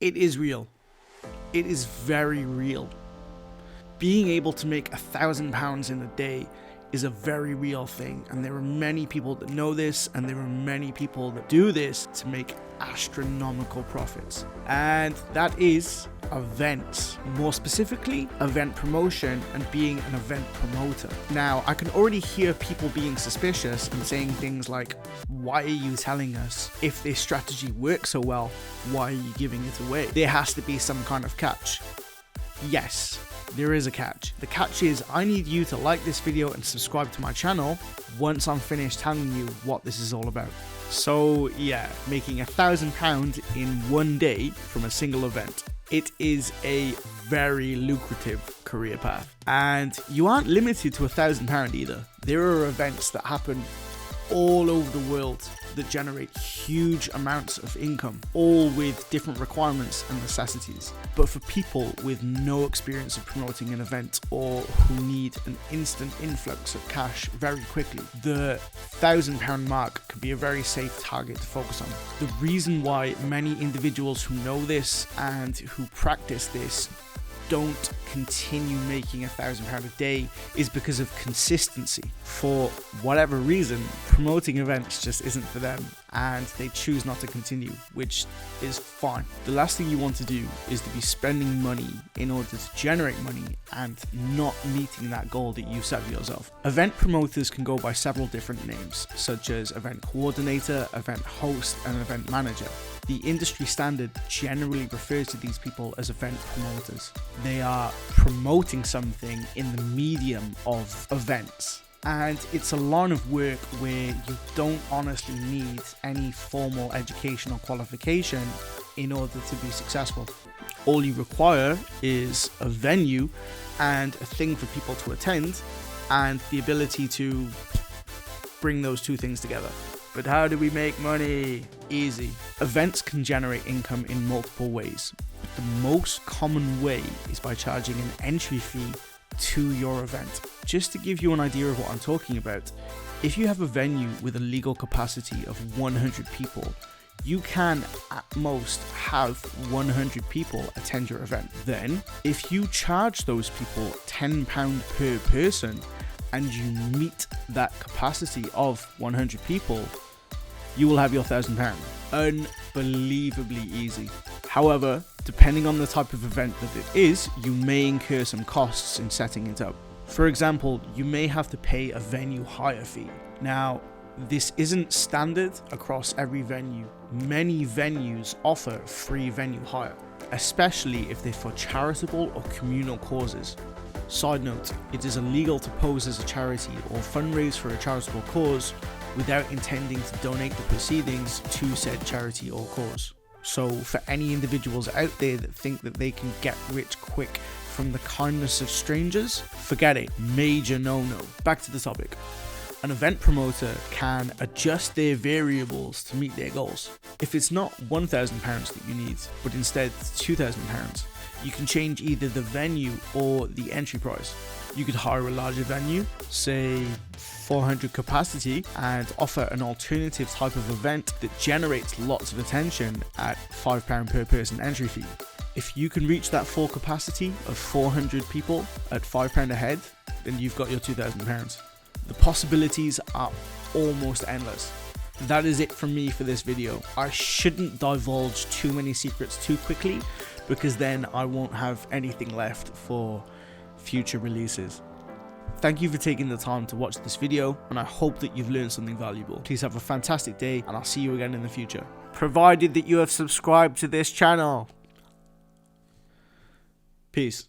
It is real. It is very real. Being able to make £1,000 in a day is a very real thing, and there are many people that know this, and there are many people that do this to make astronomical profits. And that is events, more specifically event promotion and being an event promoter. Now, I can already hear people being suspicious and saying things like, why are you telling us if this strategy works so well? Why are you giving it away? There has to be some kind of catch. Yes, there is a catch. The catch is I need you to like this video and subscribe to my channel once I'm finished telling you what this is all about. So yeah, making £1,000 in one day from a single event. It is a very lucrative career path, and you aren't limited to £1,000 either. There are events that happen all over the world that generate huge amounts of income, all with different requirements and necessities. But for people with no experience of promoting an event, or who need an instant influx of cash very quickly, the £1,000 mark can be a very safe target to focus on. The reason why many individuals who know this and who practice this don't continue making £1,000 a day is because of consistency. For whatever reason, promoting events just isn't for them, and they choose not to continue, which is fine. The last thing you want to do is to be spending money in order to generate money and not meeting that goal that you set for yourself. Event promoters can go by several different names, such as event coordinator, event host, and event manager. The industry standard generally refers to these people as event promoters. They are promoting something in the medium of events. And it's a line of work where you don't honestly need any formal educational qualification in order to be successful. All you require is a venue and a thing for people to attend, and the ability to bring those two things together. But how do we make money? Easy. Events can generate income in multiple ways. But the most common way is by charging an entry fee to your event. Just to give you an idea of what I'm talking about, if you have a venue with a legal capacity of 100 people, you can at most have 100 people attend your event. Then, if you charge those people £10 per person, and you meet that capacity of 100 people, you will have your £1,000. Unbelievably easy. However, depending on the type of event that it is, you may incur some costs in setting it up. For example, you may have to pay a venue hire fee. Now, this isn't standard across every venue. Many venues offer free venue hire, especially if they're for charitable or communal causes. Side note, it is illegal to pose as a charity or fundraise for a charitable cause without intending to donate the proceedings to said charity or cause. So for any individuals out there that think that they can get rich quick from the kindness of strangers, forget it. Major no-no. Back to the topic. An event promoter can adjust their variables to meet their goals. If it's not £1,000 that you need, but instead £2,000, you can change either the venue or the entry price. You could hire a larger venue, say 400 capacity, and offer an alternative type of event that generates lots of attention at £5 per person entry fee. If you can reach that full capacity of 400 people at £5 a head, then you've got your £2,000. The possibilities are almost endless. That is it from me for this video. I shouldn't divulge too many secrets too quickly, because then I won't have anything left for future releases. Thank you for taking the time to watch this video, and I hope that you've learned something valuable. Please have a fantastic day, and I'll see you again in the future, provided that you have subscribed to this channel. Peace.